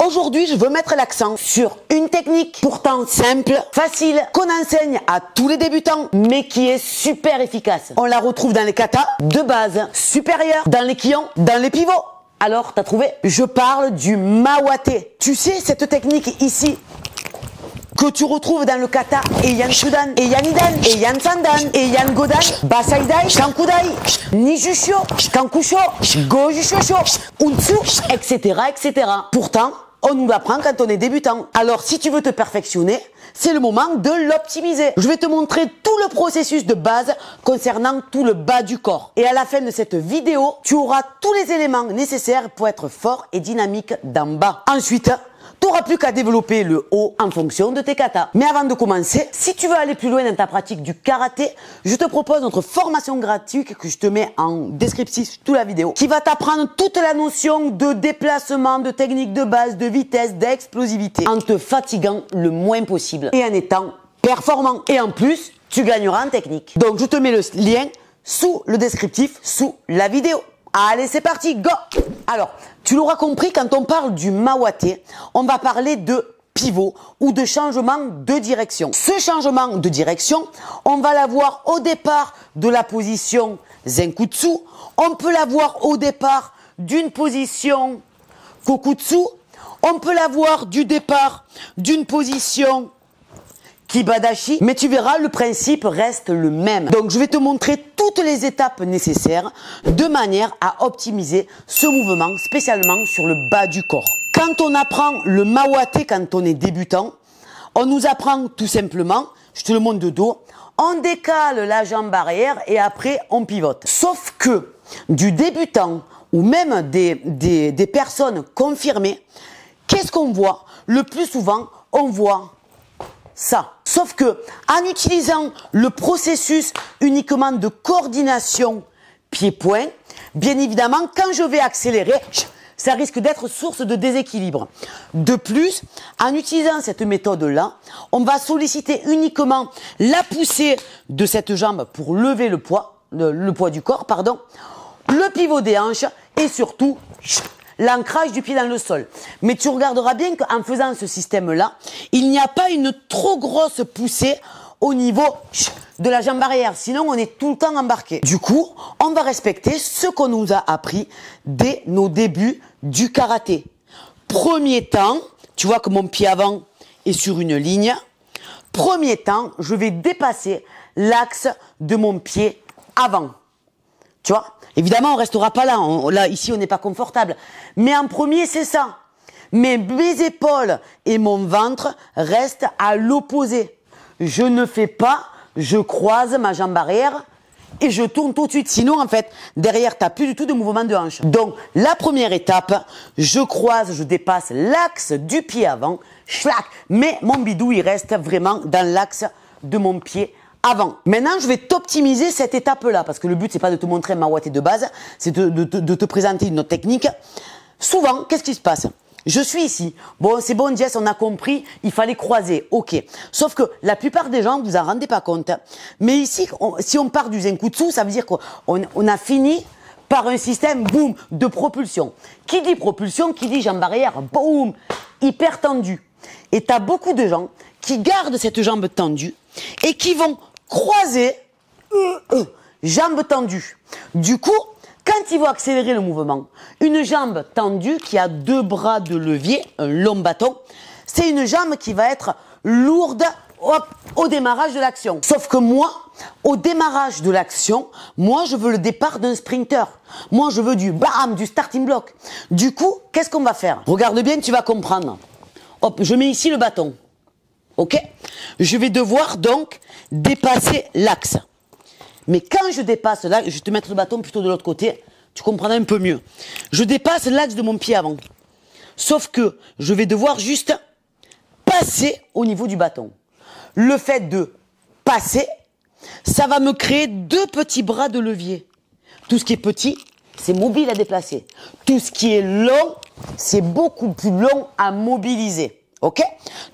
Aujourd'hui, je veux mettre l'accent sur une technique pourtant simple, facile, qu'on enseigne à tous les débutants, mais qui est super efficace. On la retrouve dans les katas de base, supérieurs, dans les kions, dans les pivots. Alors, t'as trouvé? Je parle du Mawate. Tu sais, cette technique ici, que tu retrouves dans le kata Eian Shudan, Eian Idan, Eian Sandan, Eian Godan, Basaidai, Kankudai, Nijusho, Kankusho, Gojusho, Untsu, etc., etc. Pourtant, on nous l'apprend quand on est débutant. Alors, si tu veux te perfectionner, c'est le moment de l'optimiser. Je vais te montrer tout le processus de base concernant tout le bas du corps. Et à la fin de cette vidéo, tu auras tous les éléments nécessaires pour être fort et dynamique d'en bas. Ensuite, tu n'auras plus qu'à développer le haut en fonction de tes katas. Mais avant de commencer, si tu veux aller plus loin dans ta pratique du karaté, je te propose notre formation gratuite que je te mets en descriptif sous la vidéo, qui va t'apprendre toute la notion de déplacement, de technique de base, de vitesse, d'explosivité, en te fatiguant le moins possible et en étant performant. Et en plus, tu gagneras en technique. Donc je te mets le lien sous le descriptif, sous la vidéo. Allez, c'est parti, go! Alors, tu l'auras compris, quand on parle du Mawate, on va parler de pivot ou de changement de direction. Ce changement de direction, on va l'avoir au départ de la position Zenkutsu, on peut l'avoir au départ d'une position Kokutsu, on peut l'avoir du départ d'une position Kibadashi, mais tu verras, le principe reste le même. Donc, je vais te montrer toutes les étapes nécessaires de manière à optimiser ce mouvement, spécialement sur le bas du corps. Quand on apprend le Mawate, quand on est débutant, on nous apprend tout simplement, je te le montre de dos, on décale la jambe arrière et après on pivote. Sauf que du débutant ou même des personnes confirmées, qu'est-ce qu'on voit? Le plus souvent, on voit ça. Sauf que, en utilisant le processus uniquement de coordination pied-point, bien évidemment, quand je vais accélérer, ça risque d'être source de déséquilibre. De plus, en utilisant cette méthode-là, on va solliciter uniquement la poussée de cette jambe pour lever le poids du corps, pardon, le pivot des hanches et surtout l'ancrage du pied dans le sol. Mais tu regarderas bien qu'en faisant ce système-là, il n'y a pas une trop grosse poussée au niveau de la jambe arrière. Sinon, on est tout le temps embarqué. Du coup, on va respecter ce qu'on nous a appris dès nos débuts du karaté. Premier temps, tu vois que mon pied avant est sur une ligne. Premier temps, je vais dépasser l'axe de mon pied avant. Tu vois? Évidemment, on restera pas là. Là, ici, on n'est pas confortable. Mais en premier, c'est ça. Mais mes épaules et mon ventre restent à l'opposé. Je ne fais pas, je croise ma jambe arrière et je tourne tout de suite. Sinon, en fait, derrière, tu n'as plus du tout de mouvement de hanche. Donc, la première étape, je croise, je dépasse l'axe du pied avant. Schlac. Mais mon bidou, il reste vraiment dans l'axe de mon pied avant. Maintenant, je vais t'optimiser cette étape-là, parce que le but, c'est pas de te montrer un Mawate de base, c'est de te présenter une autre technique. Souvent, qu'est-ce qui se passe? Je suis ici. Bon, c'est bon, Jess, on a compris, il fallait croiser. Ok. Sauf que la plupart des gens, vous en rendez pas compte. Mais ici, si on part du Zenkutsu, ça veut dire qu'on a fini par un système, boum, de propulsion. Qui dit propulsion, qui dit jambe arrière, boum, hyper tendu. Et tu as beaucoup de gens qui gardent cette jambe tendue et qui vont croiser, jambe tendue. Du coup, quand ils vont accélérer le mouvement, une jambe tendue qui a deux bras de levier, un long bâton, c'est une jambe qui va être lourde au démarrage de l'action. Sauf que moi, au démarrage de l'action, moi je veux le départ d'un sprinter. Moi je veux du bam, du starting block. Du coup, qu'est-ce qu'on va faire? Regarde bien, tu vas comprendre. Hop, je mets ici le bâton. Ok? Je vais devoir donc dépasser l'axe. Mais quand je dépasse l'axe, je vais te mettre le bâton plutôt de l'autre côté, tu comprendras un peu mieux. Je dépasse l'axe de mon pied avant. Sauf que je vais devoir juste passer au niveau du bâton. Le fait de passer, ça va me créer deux petits bras de levier. Tout ce qui est petit, c'est mobile à déplacer. Tout ce qui est long, c'est beaucoup plus long à mobiliser. Ok?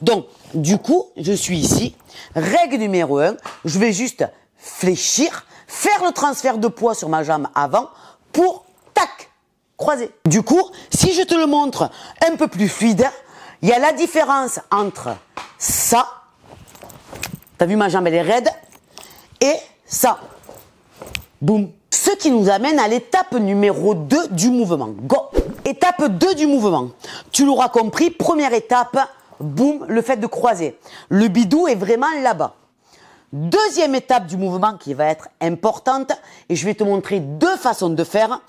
Donc, du coup, je suis ici. Règle numéro 1, je vais juste fléchir, faire le transfert de poids sur ma jambe avant pour, tac, croisé. Du coup, si je te le montre un peu plus fluide, il y a la différence entre ça, t'as vu ma jambe elle est raide, et ça. Boum. Ce qui nous amène à l'étape numéro 2 du mouvement. Go! Étape 2 du mouvement. Tu l'auras compris, première étape, boum, le fait de croiser. Le bidou est vraiment là-bas. Deuxième étape du mouvement qui va être importante, et je vais te montrer deux façons de faire,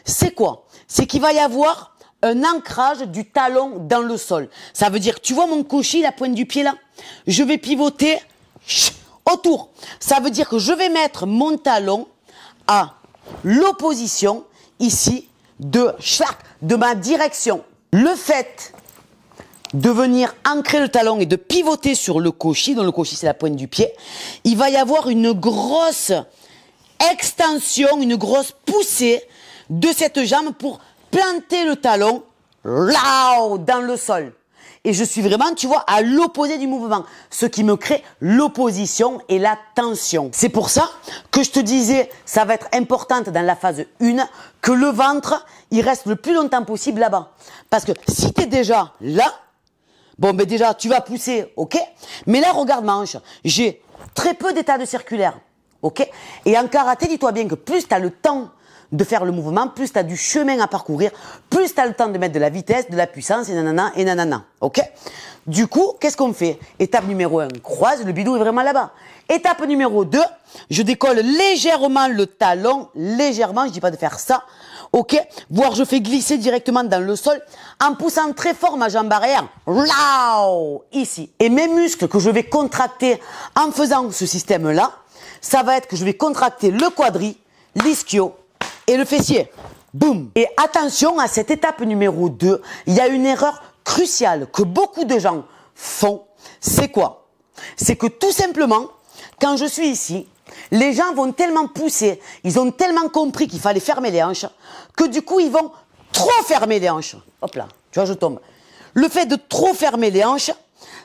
c'est quoi? C'est qu'il va y avoir un ancrage du talon dans le sol. Ça veut dire que tu vois mon cochis, la pointe du pied là? Je vais pivoter autour. Ça veut dire que je vais mettre mon talon à l'opposition ici de ma direction. Le fait de venir ancrer le talon et de pivoter sur le cochis, dont le cochis c'est la pointe du pied, il va y avoir une grosse extension, une grosse poussée de cette jambe pour planter le talon là dans le sol. Et je suis vraiment, tu vois, à l'opposé du mouvement. Ce qui me crée l'opposition et la tension. C'est pour ça que je te disais, ça va être important dans la phase 1, que le ventre, il reste le plus longtemps possible là-bas. Parce que si tu es déjà là, bon, ben déjà, tu vas pousser, ok? Mais là, regarde ma hanche. J'ai très peu d'état de circulaire, ok? Et en karaté, dis-toi bien que plus tu as le temps de faire le mouvement, plus tu as du chemin à parcourir, plus tu as le temps de mettre de la vitesse, de la puissance, et nanana, ok? Du coup, qu'est-ce qu'on fait? Étape numéro 1, croise, le bidou est vraiment là-bas. Étape numéro 2, je décolle légèrement le talon, légèrement, je dis pas de faire ça, ok? Voire je fais glisser directement dans le sol, en poussant très fort ma jambe arrière, ici. Et mes muscles que je vais contracter en faisant ce système-là, ça va être que je vais contracter le quadri, l'ischio, et le fessier. Boum. Et attention à cette étape numéro 2, il y a une erreur cruciale que beaucoup de gens font. C'est quoi? C'est que tout simplement, quand je suis ici, les gens vont tellement pousser, ils ont tellement compris qu'il fallait fermer les hanches, que du coup ils vont trop fermer les hanches. Hop là, tu vois, je tombe. Le fait de trop fermer les hanches,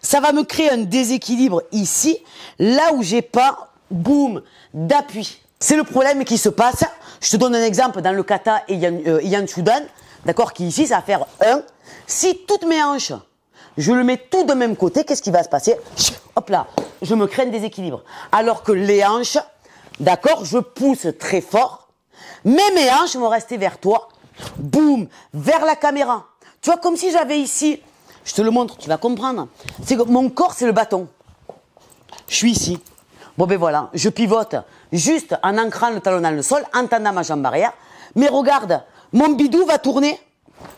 ça va me créer un déséquilibre ici, là où j'ai pas, boum, d'appui. C'est le problème qui se passe. Je te donne un exemple dans le kata et Yan Shudan, d'accord, qui ici, ça va faire 1. Si toutes mes hanches, je le mets tout de même côté, qu'est-ce qui va se passer? Hop là, je me crée un déséquilibre. Alors que les hanches, d'accord, je pousse très fort, mais mes hanches vont rester vers toi, boum, vers la caméra. Tu vois, comme si j'avais ici, je te le montre, tu vas comprendre. C'est que mon corps, c'est le bâton. Je suis ici. Bon ben voilà, je pivote juste en ancrant le talon dans le sol, en tendant ma jambe arrière. Mais regarde, mon bidou va tourner,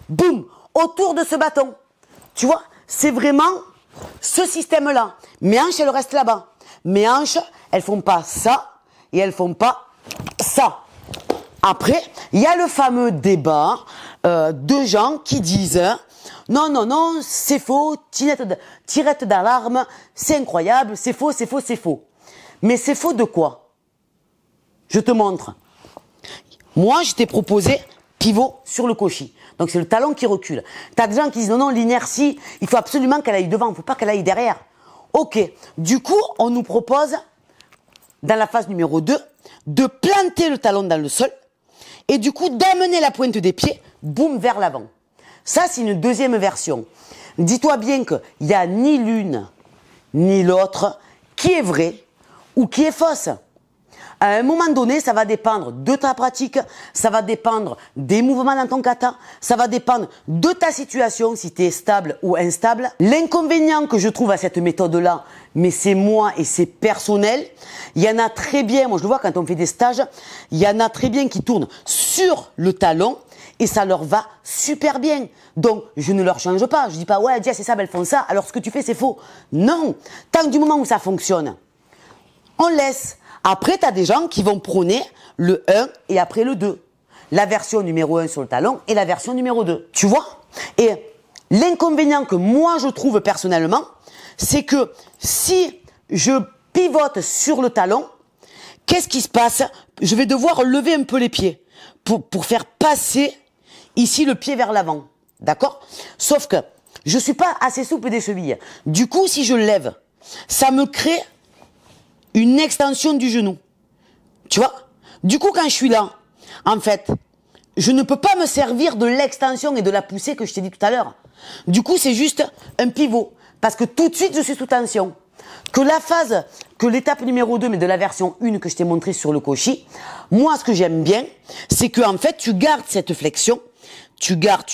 boum, autour de ce bâton. Tu vois, c'est vraiment ce système-là. Mes hanches, elles restent là-bas. Mes hanches, elles font pas ça et elles font pas ça. Après, il y a le fameux débat de gens qui disent non, non, non, c'est faux, tirette d'alarme, c'est incroyable, c'est faux, c'est faux, c'est faux. Mais c'est faux de quoi? Je te montre. Moi, je t'ai proposé pivot sur le cochis. Donc, c'est le talon qui recule. Tu as des gens qui disent non, non, l'inertie, il faut absolument qu'elle aille devant, il ne faut pas qu'elle aille derrière. Ok. Du coup, on nous propose, dans la phase numéro 2, de planter le talon dans le sol et du coup, d'amener la pointe des pieds, boum, vers l'avant. Ça, c'est une deuxième version. Dis-toi bien qu'il n'y a ni l'une ni l'autre qui est vraie ou qui est fausse. À un moment donné, ça va dépendre de ta pratique, ça va dépendre des mouvements dans ton kata, ça va dépendre de ta situation, si tu es stable ou instable. L'inconvénient que je trouve à cette méthode-là, mais c'est moi et c'est personnel, il y en a très bien, moi je le vois quand on fait des stages, il y en a très bien qui tournent sur le talon et ça leur va super bien. Donc, je ne leur change pas. Je dis pas, ouais, Dia, c'est ça, elles font ça, alors ce que tu fais, c'est faux. Non. Tant du moment où ça fonctionne, on laisse. Après, tu as des gens qui vont prôner le 1 et après le 2. La version numéro 1 sur le talon et la version numéro 2. Tu vois? Et l'inconvénient que moi je trouve personnellement, c'est que si je pivote sur le talon, qu'est-ce qui se passe? Je vais devoir lever un peu les pieds pour faire passer ici le pied vers l'avant. D'accord? Sauf que je suis pas assez souple des chevilles. Du coup, si je le lève, ça me crée une extension du genou. Tu vois? Du coup, quand je suis là, en fait, je ne peux pas me servir de l'extension et de la poussée que je t'ai dit tout à l'heure. Du coup, c'est juste un pivot. Parce que tout de suite, je suis sous tension. Que l'étape numéro 2, mais de la version 1 que je t'ai montré sur le Koshi, moi, ce que j'aime bien, c'est que en fait, tu gardes cette flexion. Tu gardes.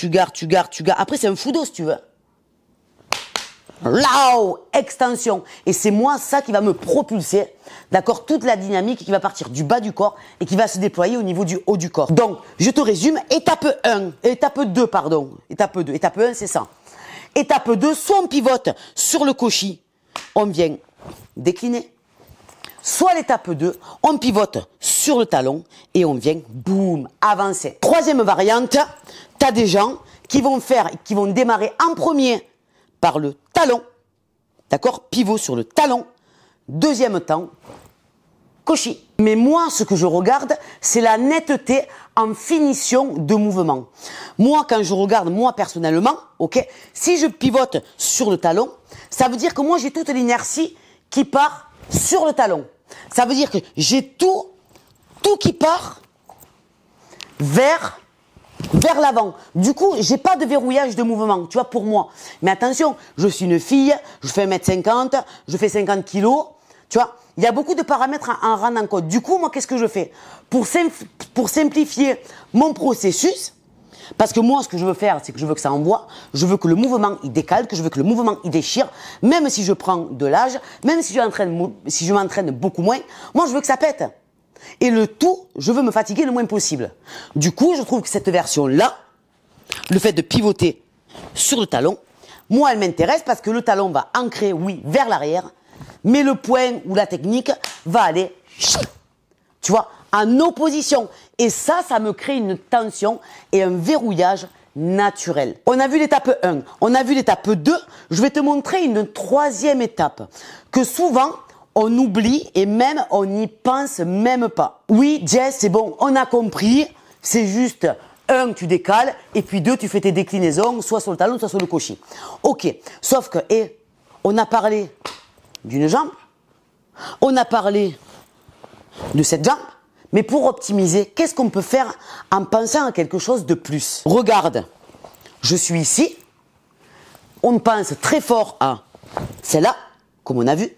Après, c'est un fudo, si tu veux. Lao, extension. Et c'est moi, ça qui va me propulser, d'accord, toute la dynamique qui va partir du bas du corps et qui va se déployer au niveau du haut du corps. Donc, je te résume, étape 2, Étape 1, c'est ça. Étape 2, soit on pivote sur le Koshi, on vient décliner. Soit l'étape 2, on pivote sur le talon et on vient, boum, avancer. Troisième variante, tu as des gens qui vont démarrer en premier par le talon, d'accord, pivot sur le talon. Deuxième temps, Koshi. Mais moi, ce que je regarde, c'est la netteté en finition de mouvement. Moi, quand je regarde, moi personnellement, ok, si je pivote sur le talon, ça veut dire que moi, j'ai toute l'inertie qui part sur le talon. Ça veut dire que j'ai tout qui part vers l'avant. Du coup, j'ai pas de verrouillage de mouvement, tu vois, pour moi. Mais attention, je suis une fille, je fais 1m50, je fais 50 kilos, tu vois. Il y a beaucoup de paramètres à en rendre en compte. Du coup, moi, qu'est-ce que je fais? Pour simplifier mon processus, parce que moi, ce que je veux faire, c'est que je veux que ça envoie, je veux que le mouvement, il décalque, je veux que le mouvement, il déchire, même si je prends de l'âge, même si je m'entraîne beaucoup moins, moi, je veux que ça pète. Et le tout, je veux me fatiguer le moins possible. Du coup, je trouve que cette version-là, le fait de pivoter sur le talon, moi, elle m'intéresse parce que le talon va ancrer, oui, vers l'arrière, mais le point ou la technique va aller, tu vois, en opposition. Et ça me crée une tension et un verrouillage naturel. On a vu l'étape 1, on a vu l'étape 2, je vais te montrer une troisième étape que souvent, on oublie et même on n'y pense même pas. Oui, Jess, c'est bon, on a compris, c'est juste 1, tu décales, et puis 2, tu fais tes déclinaisons, soit sur le talon, soit sur le Koshi. Ok, sauf que, on a parlé d'une jambe, on a parlé de cette jambe, mais pour optimiser, qu'est-ce qu'on peut faire en pensant à quelque chose de plus? Regarde, je suis ici, on pense très fort à celle-là, comme on a vu,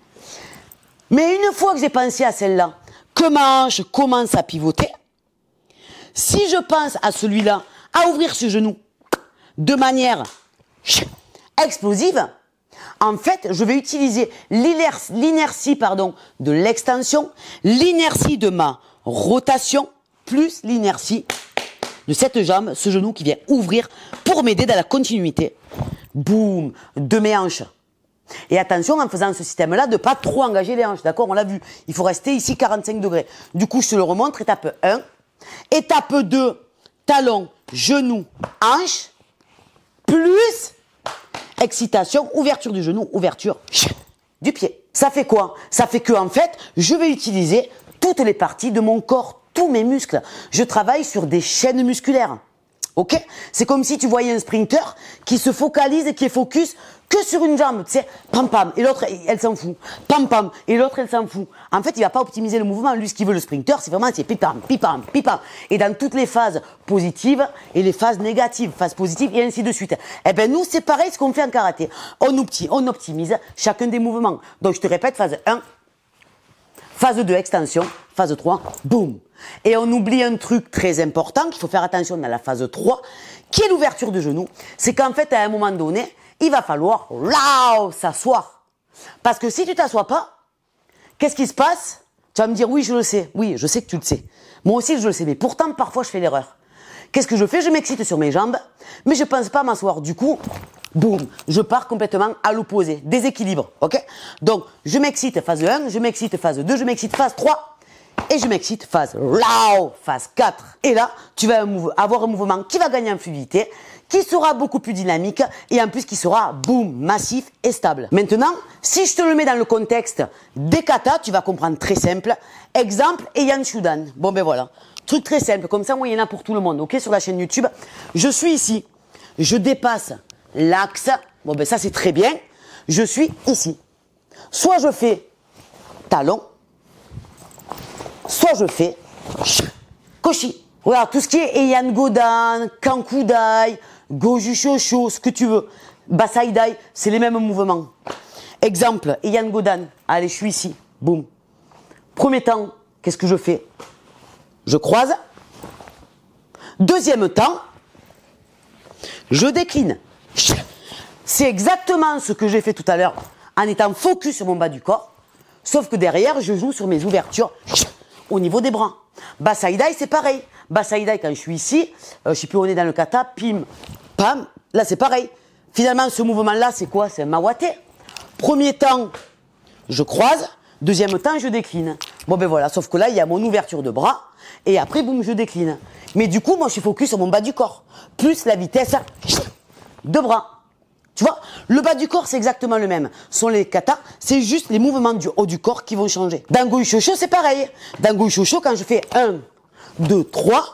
mais une fois que j'ai pensé à celle-là, comment je commence à pivoter, si je pense à celui-là, à ouvrir ce genou de manière explosive, en fait, je vais utiliser l'inertie de l'extension, l'inertie de ma rotation, plus l'inertie de cette jambe, ce genou qui vient ouvrir pour m'aider dans la continuité. Boum, de mes hanches. Et attention, en faisant ce système-là, de pas trop engager les hanches, d'accord? On l'a vu, il faut rester ici 45 degrés. Du coup, je te le remontre, étape 1. Étape 2, talon, genou, hanche, plus excitation, ouverture du genou, ouverture du pied. Ça fait quoi? Ça fait que, en fait, je vais utiliser toutes les parties de mon corps, tous mes muscles. Je travaille sur des chaînes musculaires. Ok? C'est comme si tu voyais un sprinter qui se focalise, qui est focus que sur une jambe, tu sais, pam pam, et l'autre, elle s'en fout, pam pam, et l'autre, elle s'en fout. En fait, il va pas optimiser le mouvement. Lui, ce qu'il veut, le sprinter, c'est vraiment, c'est pipam, pipam, pipam. Et dans toutes les phases positives et les phases négatives, phases positives, et ainsi de suite. Eh ben, nous, c'est pareil ce qu'on fait en karaté. On optimise chacun des mouvements. Donc, je te répète, phase 1, phase 2, extension, phase 3, boum. Et on oublie un truc très important qu'il faut faire attention dans la phase 3, qui est l'ouverture du genou. C'est qu'en fait, à un moment donné, il va falloir s'asseoir. Parce que si tu t'assois pas, qu'est-ce qui se passe? Tu vas me dire, oui, je le sais. Oui, je sais que tu le sais. Moi aussi, je le sais. Mais pourtant, parfois, je fais l'erreur. Qu'est-ce que je fais? Je m'excite sur mes jambes, mais je pense pas à m'asseoir. Du coup, boum, je pars complètement à l'opposé. Déséquilibre, ok? Donc, je m'excite phase 1, je m'excite phase 2, je m'excite phase 3, et je m'excite phase 4. Et là, tu vas avoir un mouvement qui va gagner en fluidité, qui sera beaucoup plus dynamique et en plus qui sera, boum, massif et stable. Maintenant, si je te le mets dans le contexte des katas, tu vas comprendre très simple. Exemple, Heian Shudan. Bon ben voilà, truc très simple, comme ça, moi, il y en a pour tout le monde, ok, sur la chaîne YouTube. Je suis ici, je dépasse l'axe, bon ben ça c'est très bien, je suis ici. Soit je fais talon, soit je fais Koshi. Regarde, tout ce qui est Eian Godan, Kankudai, Goju Shosho, ce que tu veux. Basaidai, c'est les mêmes mouvements. Exemple, Eian Godan. Allez, je suis ici. Boum. Premier temps, qu'est-ce que je fais? Je croise. Deuxième temps, je décline. C'est exactement ce que j'ai fait tout à l'heure en étant focus sur mon bas du corps. Sauf que derrière, je joue sur mes ouvertures au niveau des bras. Basaidai, c'est pareil. Basaidai, quand je suis ici, je sais plus où on est dans le kata, pim, pam, là c'est pareil. Finalement, ce mouvement-là, c'est quoi? C'est un mawate. Premier temps, je croise. Deuxième temps, je décline. Bon ben voilà, sauf que là, il y a mon ouverture de bras. Et après, boum, je décline. Mais du coup, moi, je suis focus sur mon bas du corps. Plus la vitesse de bras. Tu vois, le bas du corps, c'est exactement le même. Ce sont les katas, c'est juste les mouvements du haut du corps qui vont changer. Dans Goju Shosho, c'est pareil. Dans Goju Shosho, quand je fais 1, 2, 3,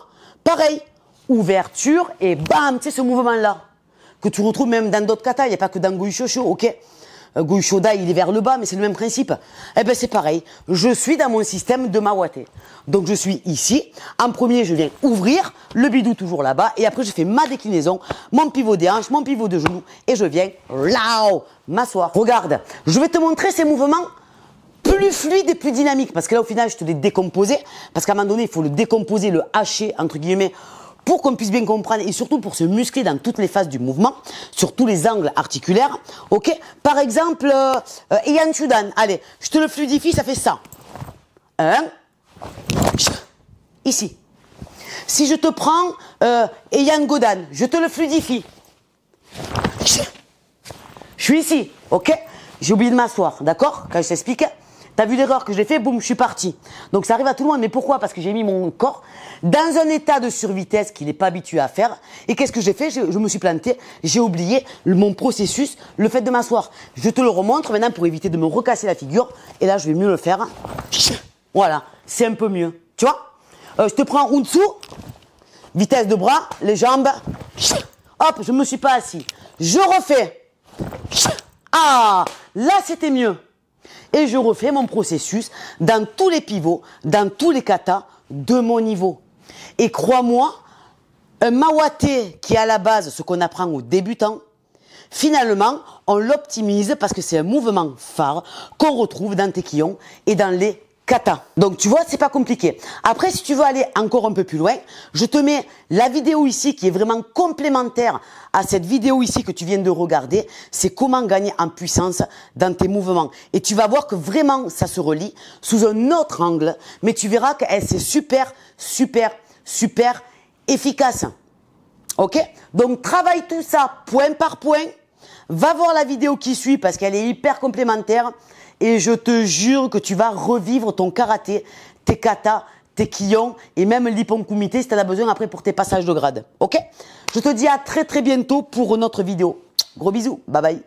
pareil. Ouverture et bam, tu sais, ce mouvement-là. Que tu retrouves même dans d'autres katas, il n'y a pas que dans Goju Shosho, ok? Goju Shodai, il est vers le bas, mais c'est le même principe. Eh ben, c'est pareil. Je suis dans mon système de mawate. Donc, je suis ici. En premier, je viens ouvrir, le bidou toujours là-bas, et après, je fais ma déclinaison, mon pivot des hanches, mon pivot de genou, et je viens, là, m'asseoir. Regarde, je vais te montrer ces mouvements plus fluides et plus dynamiques, parce que là, au final, je te l'ai décomposé, parce qu'à un moment donné, il faut le décomposer, le hacher, entre guillemets, pour qu'on puisse bien comprendre et surtout pour se muscler dans toutes les phases du mouvement, sur tous les angles articulaires. Ok. Par exemple, Eian Shudan. Allez, je te le fluidifie, ça fait ça. 1. Ici. Si je te prends Eian Godan, je te le fluidifie. Je suis ici. Ok. J'ai oublié de m'asseoir. D'accord? Quand je t'explique. T'as vu l'erreur que j'ai fait, boum, je suis parti. Donc ça arrive à tout le monde, mais pourquoi? Parce que j'ai mis mon corps dans un état de survitesse qu'il n'est pas habitué à faire. Et qu'est-ce que j'ai fait? Je me suis planté, j'ai oublié mon processus, le fait de m'asseoir. Je te le remontre maintenant pour éviter de me recasser la figure. Et là, je vais mieux le faire. Voilà, c'est un peu mieux. Tu vois? Je te prends en dessous, vitesse de bras, les jambes. Hop, je ne me suis pas assis. Je refais. Ah, là, c'était mieux. Et je refais mon processus dans tous les pivots, dans tous les katas de mon niveau. Et crois-moi, un mawate qui est à la base ce qu'on apprend aux débutants, finalement, on l'optimise parce que c'est un mouvement phare qu'on retrouve dans Tekion et dans les kata. Donc tu vois, c'est pas compliqué. Après, si tu veux aller encore un peu plus loin, je te mets la vidéo ici qui est vraiment complémentaire à cette vidéo ici que tu viens de regarder. C'est comment gagner en puissance dans tes mouvements. Et tu vas voir que vraiment ça se relie sous un autre angle, mais tu verras que c'est super, super, super efficace. Ok? Donc travaille tout ça point par point. Va voir la vidéo qui suit parce qu'elle est hyper complémentaire. Et je te jure que tu vas revivre ton karaté, tes katas, tes kiyons et même l'ipponkumite si tu en as besoin après pour tes passages de grade. Ok? Je te dis à très très bientôt pour notre vidéo. Gros bisous. Bye bye.